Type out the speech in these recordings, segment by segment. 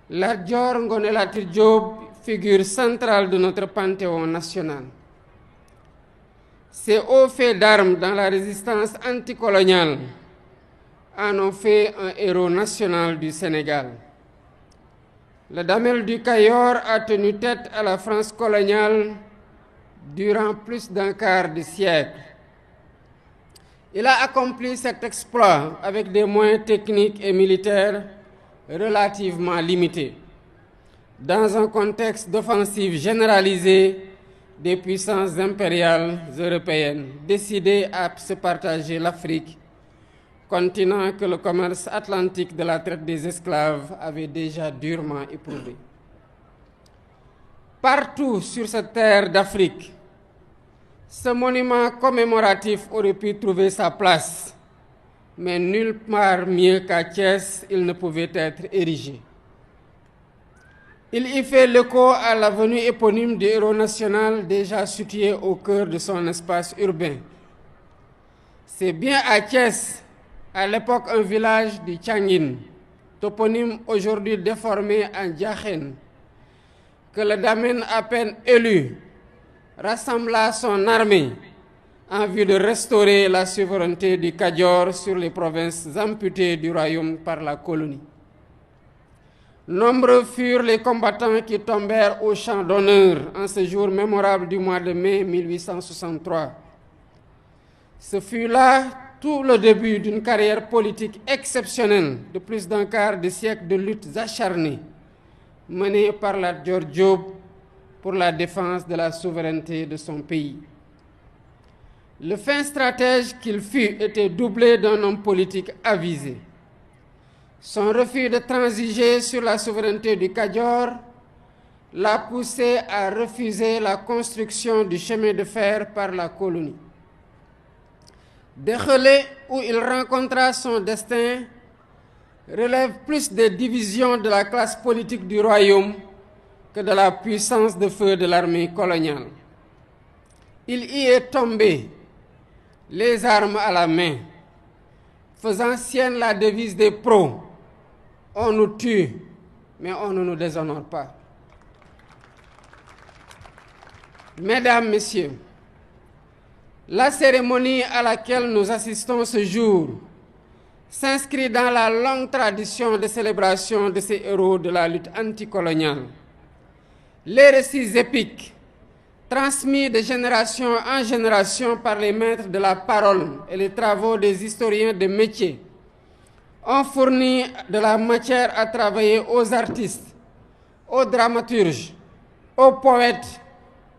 Lat Dior Ngoné Latyr Diop, figure centrale de notre panthéon national. Ces hauts faits d'armes dans la résistance anticoloniale en ont fait un héros national du Sénégal. Le Damel du Cayor a tenu tête à la France coloniale durant plus d'un quart de siècle. Il a accompli cet exploit avec des moyens techniques et militaires relativement limités, dans un contexte d'offensive généralisée des puissances impériales européennes décidées à se partager l'Afrique, continent que le commerce atlantique de la traite des esclaves avait déjà durement éprouvé. Partout sur cette terre d'Afrique, ce monument commémoratif aurait pu trouver sa place, mais nulle part mieux qu'à Thiès, il ne pouvait être érigé. Il y fait l'écho à l'avenue éponyme du héros national déjà situé au cœur de son espace urbain. C'est bien à Thiès, à l'époque un village du Tchangin, toponyme aujourd'hui déformé en Diakhène, que le Damel à peine élu rassembla son armée en vue de restaurer la souveraineté du Kayor sur les provinces amputées du royaume par la colonie. Nombreux furent les combattants qui tombèrent au champ d'honneur en ce jour mémorable du mois de mai 1863. Ce fut là tout le début d'une carrière politique exceptionnelle de plus d'un quart de siècle de luttes acharnées menées par Lat Dior Diop pour la défense de la souveraineté de son pays. Le fin stratège qu'il fut était doublé d'un homme politique avisé. Son refus de transiger sur la souveraineté du Kayor l'a poussé à refuser la construction du chemin de fer par la colonie. Déchelé, où il rencontra son destin, relève plus des divisions de la classe politique du royaume que de la puissance de feu de l'armée coloniale. Il y est tombé, les armes à la main, faisant sienne la devise des pros: on nous tue, mais on ne nous déshonore pas. Mesdames, Messieurs, la cérémonie à laquelle nous assistons ce jour s'inscrit dans la longue tradition de célébration de ces héros de la lutte anticoloniale. Les récits épiques, transmis de génération en génération par les maîtres de la parole et les travaux des historiens de métier, ont fourni de la matière à travailler aux artistes, aux dramaturges, aux poètes,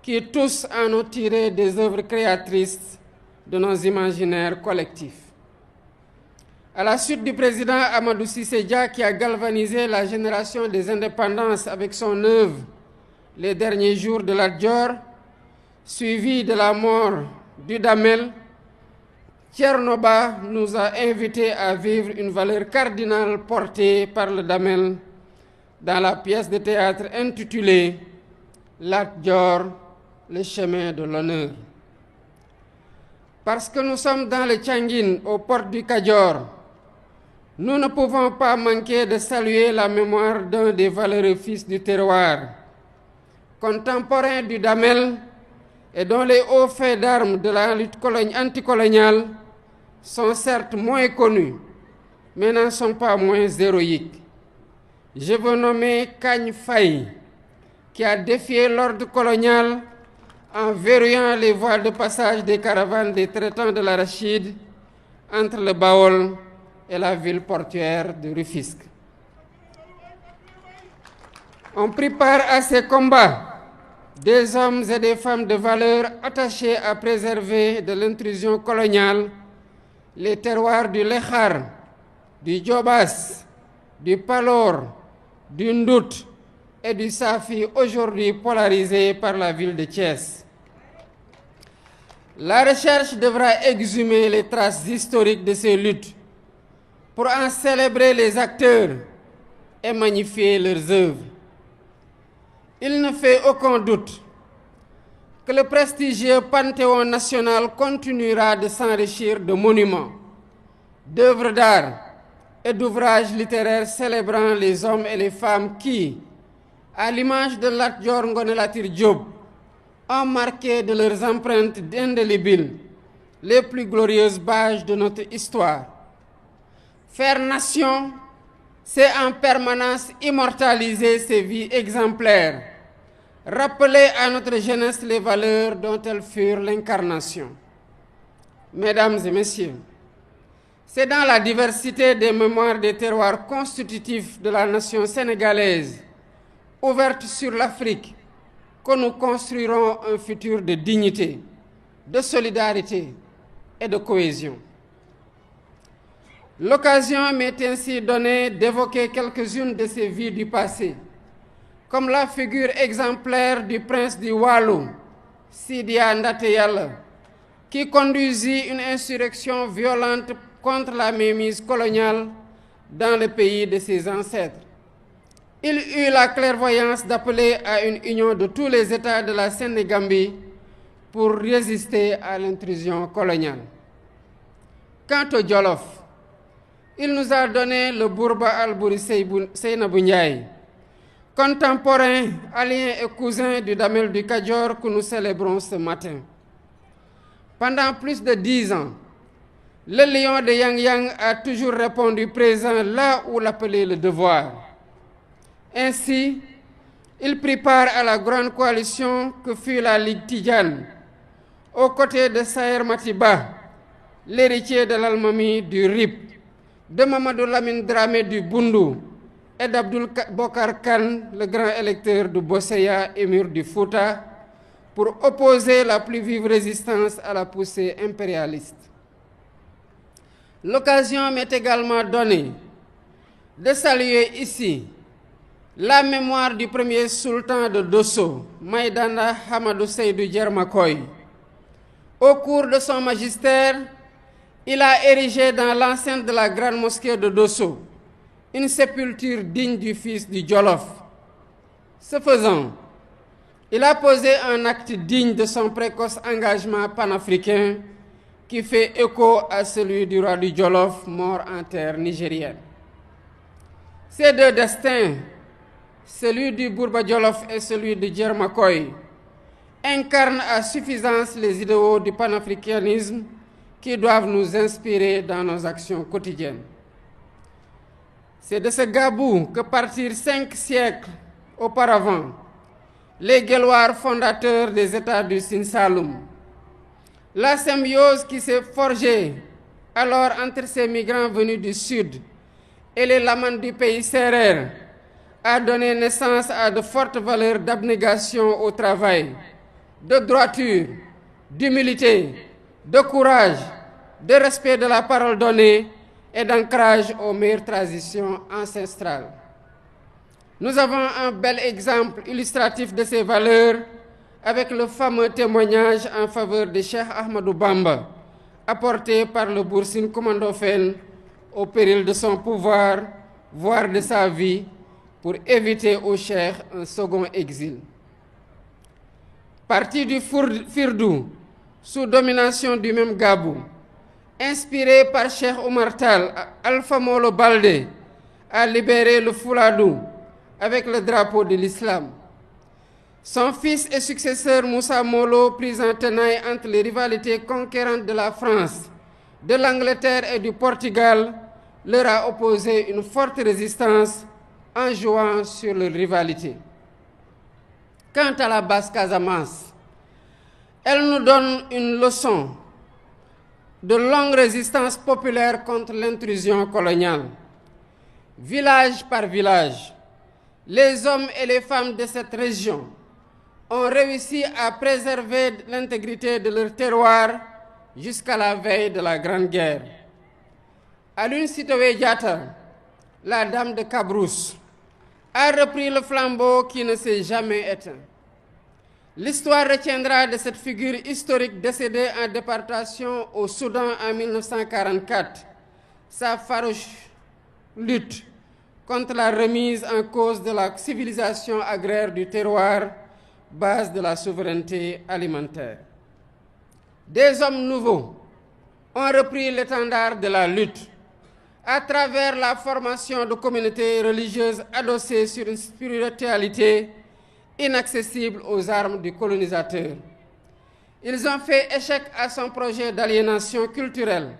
qui tous en ont tiré des œuvres créatrices de nos imaginaires collectifs. À la suite du président Amadou Cissé Dia, qui a galvanisé la génération des indépendances avec son œuvre Les derniers jours de Lat Dior, suivi de la mort du Damel, Thierno Ba nous a invités à vivre une valeur cardinale portée par le Damel dans la pièce de théâtre intitulée Lat Dior, le chemin de l'honneur. Parce que nous sommes dans le Tchangin, aux portes du Kayor, nous ne pouvons pas manquer de saluer la mémoire d'un des valeureux fils du terroir, contemporain du Damel et dont les hauts faits d'armes de la lutte anticoloniale sont certes moins connus, mais n'en sont pas moins héroïques. Je veux nommer Kagne Faye, qui a défié l'ordre colonial en verrouillant les voies de passage des caravanes des traitants de l'arachide entre le Baol et la ville portuaire de Rufisque. On prit part à ces combats des hommes et des femmes de valeur attachés à préserver de l'intrusion coloniale les terroirs du Lékhar, du Djobas, du Palor, du Ndout et du Safi, aujourd'hui polarisés par la ville de Thiès. La recherche devra exhumer les traces historiques de ces luttes pour en célébrer les acteurs et magnifier leurs œuvres. Il ne fait aucun doute que le prestigieux Panthéon national continuera de s'enrichir de monuments, d'œuvres d'art et d'ouvrages littéraires célébrant les hommes et les femmes qui, à l'image de Lat Dior Ngoné Latyr Diop, ont marqué de leurs empreintes indélébiles les plus glorieuses pages de notre histoire. Faire nation, c'est en permanence immortaliser ces vies exemplaires, rappeler à notre jeunesse les valeurs dont elles furent l'incarnation. Mesdames et messieurs, c'est dans la diversité des mémoires des terroirs constitutifs de la nation sénégalaise, ouverte sur l'Afrique, que nous construirons un futur de dignité, de solidarité et de cohésion. L'occasion m'est ainsi donnée d'évoquer quelques-unes de ces vies du passé, comme la figure exemplaire du prince du Waalo, Sidia Ndaté Yalla, qui conduisit une insurrection violente contre la mainmise coloniale dans le pays de ses ancêtres. Il eut la clairvoyance d'appeler à une union de tous les États de la Sénégambie pour résister à l'intrusion coloniale. Quant au Jolof, il nous a donné le Bourba Albouri Seynabou Ndiaye, contemporain, allié et cousin du Damel du Kadior que nous célébrons ce matin. Pendant plus de 10 ans, le lion de Yang Yang a toujours répondu présent là où l'appelait le devoir. Ainsi, il prit part à la grande coalition que fut la Ligue Tidjane, aux côtés de Saher Matiba, l'héritier de l'Almami du RIP, de Mamadou Lamine Dramé du Bundu et d'Abdoul Bokar Khan, le grand électeur du Bosseya, émir du Fouta, pour opposer la plus vive résistance à la poussée impérialiste. L'occasion m'est également donnée de saluer ici la mémoire du premier sultan de Dosso, Maïdana Hamadou Seydou Djermakoy. Au cours de son magistère, il a érigé dans l'enceinte de la grande mosquée de Dosso une sépulture digne du fils du Jolof. Ce faisant, il a posé un acte digne de son précoce engagement panafricain qui fait écho à celui du roi du Jolof, mort en terre nigérienne. Ces deux destins, celui du Bourba Jolof et celui de Djermakoy, incarnent à suffisance les idéaux du panafricanisme qui doivent nous inspirer dans nos actions quotidiennes. C'est de ce Gabou que partirent 5 siècles auparavant les Guelwaars fondateurs des États du Sine Saloum. La symbiose qui s'est forgée alors entre ces migrants venus du sud et les lamans du pays sérère a donné naissance à de fortes valeurs d'abnégation au travail, de droiture, d'humilité, de courage, de respect de la parole donnée et d'ancrage aux meilleures traditions ancestrales. Nous avons un bel exemple illustratif de ces valeurs avec le fameux témoignage en faveur de Cheikh Ahmadou Bamba, apporté par le Boursine Commandofène au péril de son pouvoir, voire de sa vie, pour éviter au Cheikh un second exil. Parti du Firdou, sous domination du même Gabou, inspiré par Cheikh Oumar Tall, Alpha Molo Baldé a libéré le Fouladou avec le drapeau de l'islam. Son fils et successeur Moussa Molo, pris en tenaille entre les rivalités conquérantes de la France, de l'Angleterre et du Portugal, leur a opposé une forte résistance en jouant sur leur rivalité. Quant à la Basse-Casamance, elle nous donne une leçon de longue résistance populaire contre l'intrusion coloniale. Village par village, les hommes et les femmes de cette région ont réussi à préserver l'intégrité de leur terroir jusqu'à la veille de la Grande Guerre. Aline Sitoé Diatta, la dame de Cabrousse, a repris le flambeau qui ne s'est jamais éteint. L'histoire retiendra de cette figure historique décédée en déportation au Soudan en 1944 sa farouche lutte contre la remise en cause de la civilisation agraire du terroir, base de la souveraineté alimentaire. Des hommes nouveaux ont repris l'étendard de la lutte, à travers la formation de communautés religieuses adossées sur une spiritualité inaccessible aux armes du colonisateur. Ils ont fait échec à son projet d'aliénation culturelle,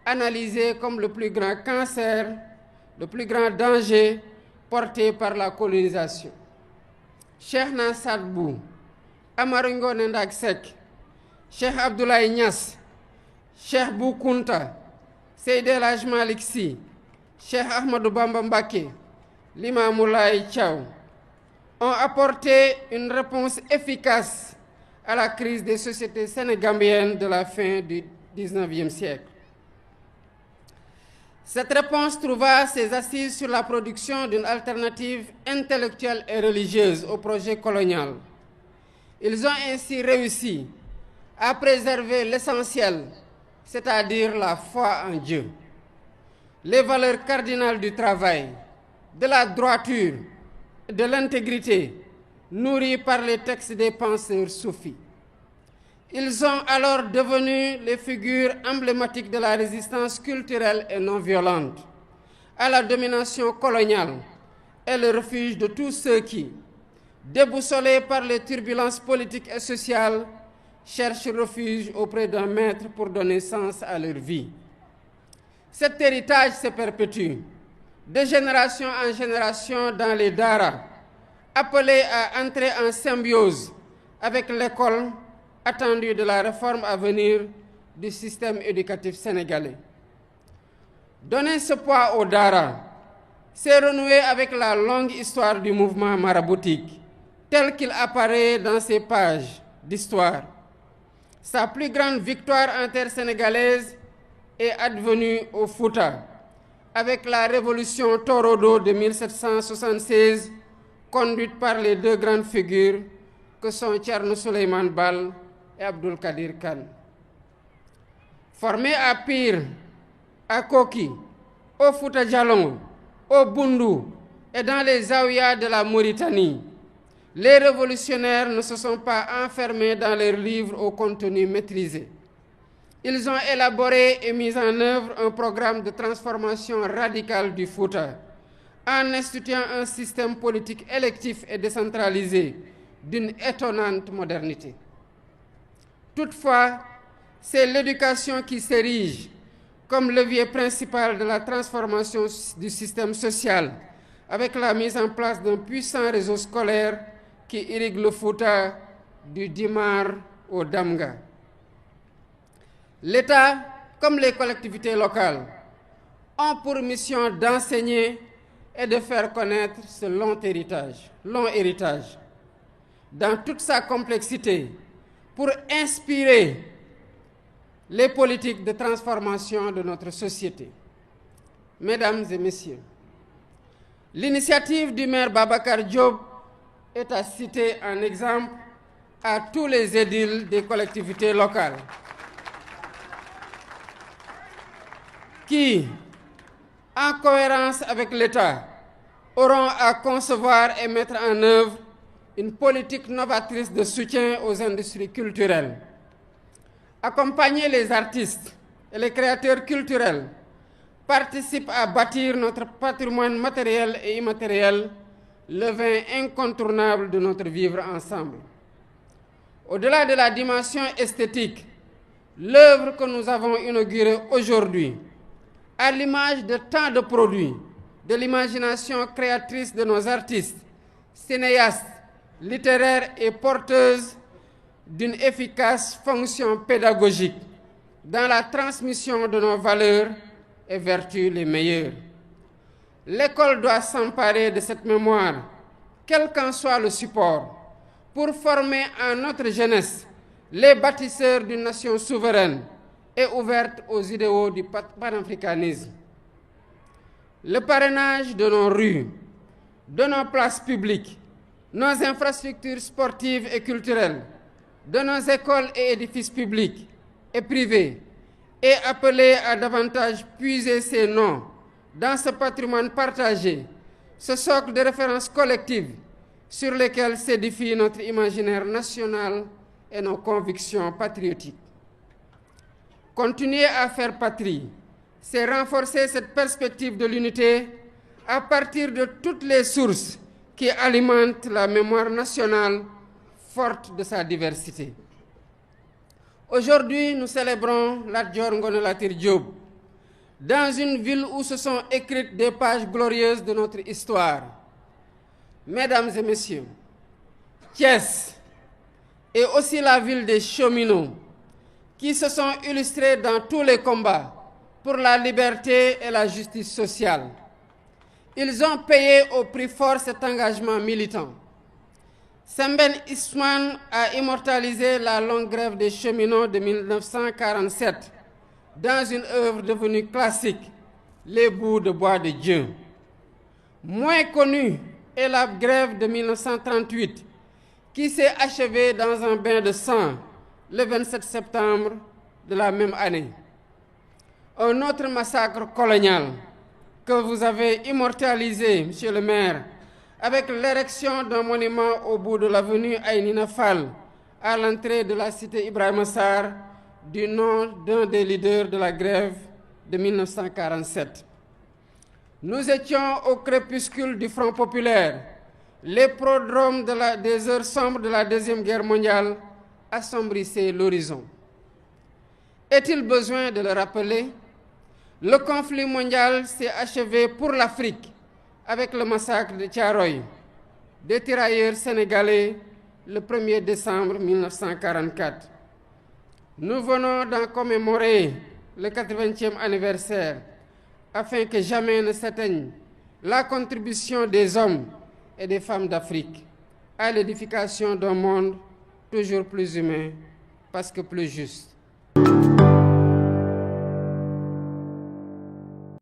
analysé comme le plus grand cancer, le plus grand danger porté par la colonisation. Cheikh Sadbou, Amadou Ngoné Ndak Seck, Cheikh Abdoulaye Niass, Cheikh Bou Kounta, Seydi El Hadji Malick Sy, Cheikh Ahmadou Bamba Mbacké, Limamou Laye Thiaw ont apporté une réponse efficace à la crise des sociétés sénégambiennes de la fin du XIXe siècle. Cette réponse trouva ses assises sur la production d'une alternative intellectuelle et religieuse au projet colonial. Ils ont ainsi réussi à préserver l'essentiel, c'est-à-dire la foi en Dieu, les valeurs cardinales du travail, de la droiture, de l'intégrité, nourries par les textes des penseurs soufis. Ils sont alors devenus les figures emblématiques de la résistance culturelle et non violente à la domination coloniale et le refuge de tous ceux qui, déboussolés par les turbulences politiques et sociales, cherchent refuge auprès d'un maître pour donner sens à leur vie. Cet héritage se perpétue de génération en génération dans les daras, appelés à entrer en symbiose avec l'école attendue de la réforme à venir du système éducatif sénégalais. Donner ce poids aux daras, c'est renouer avec la longue histoire du mouvement maraboutique, tel qu'il apparaît dans ces pages d'histoire. Sa plus grande victoire intersénégalaise est advenue au Fouta, avec la révolution Torodo de 1776, conduite par les deux grandes figures que sont Thierno Souleymane Baal et Abdoul Kadir Kane. Formés à Pire, à Koki, au Fouta Djalon, au Bundu et dans les Zaouïas de la Mauritanie, les révolutionnaires ne se sont pas enfermés dans leurs livres au contenu maîtrisé. Ils ont élaboré et mis en œuvre un programme de transformation radicale du Fouta, en instituant un système politique électif et décentralisé d'une étonnante modernité. Toutefois, c'est l'éducation qui s'érige comme levier principal de la transformation du système social, avec la mise en place d'un puissant réseau scolaire qui irrigue le Fouta du Dimar au Damga. L'État, comme les collectivités locales, ont pour mission d'enseigner et de faire connaître ce long héritage, dans toute sa complexité, pour inspirer les politiques de transformation de notre société. Mesdames et messieurs, l'initiative du maire Babacar Diop est à citer en exemple à tous les édiles des collectivités locales qui, en cohérence avec l'État, auront à concevoir et mettre en œuvre une politique novatrice de soutien aux industries culturelles. Accompagner les artistes et les créateurs culturels participe à bâtir notre patrimoine matériel et immatériel, le vin incontournable de notre vivre ensemble. Au-delà de la dimension esthétique, l'œuvre que nous avons inaugurée aujourd'hui, à l'image de tant de produits, de l'imagination créatrice de nos artistes, cinéastes, littéraires et porteuses d'une efficace fonction pédagogique dans la transmission de nos valeurs et vertus les meilleures. L'école doit s'emparer de cette mémoire, quel qu'en soit le support, pour former en notre jeunesse les bâtisseurs d'une nation souveraine et ouverte aux idéaux du panafricanisme. Le parrainage de nos rues, de nos places publiques, nos infrastructures sportives et culturelles, de nos écoles et édifices publics et privés est appelé à davantage puiser ses noms dans ce patrimoine partagé, ce socle de référence collective sur lesquels s'édifie notre imaginaire national et nos convictions patriotiques. Continuer à faire patrie c'est renforcer cette perspective de l'unité à partir de toutes les sources qui alimentent la mémoire nationale forte de sa diversité. Aujourd'hui, nous célébrons Lat Dior Ngoné Latyr Diop, dans une ville où se sont écrites des pages glorieuses de notre histoire. Mesdames et messieurs, Thiès est aussi la ville des cheminots qui se sont illustrés dans tous les combats pour la liberté et la justice sociale. Ils ont payé au prix fort cet engagement militant. Semben Ousmane a immortalisé la longue grève des cheminots de 1947 dans une œuvre devenue classique, Les bouts de bois de Dieu. Moins connue est la grève de 1938, qui s'est achevée dans un bain de sang le 27 septembre de la même année. Un autre massacre colonial que vous avez immortalisé, Monsieur le maire, avec l'érection d'un monument au bout de l'avenue Aïnina Fall, à l'entrée de la cité Ibrahima Sarr, du nom d'un des leaders de la grève de 1947. Nous étions au crépuscule du Front populaire. Les prodromes des heures sombres de la Deuxième Guerre mondiale assombrissaient l'horizon. Est-il besoin de le rappeler? Le conflit mondial s'est achevé pour l'Afrique avec le massacre de Thiaroye, des tirailleurs sénégalais, le 1er décembre 1944. Nous venons d'en commémorer le 80e anniversaire afin que jamais ne s'éteigne la contribution des hommes et des femmes d'Afrique à l'édification d'un monde toujours plus humain parce que plus juste.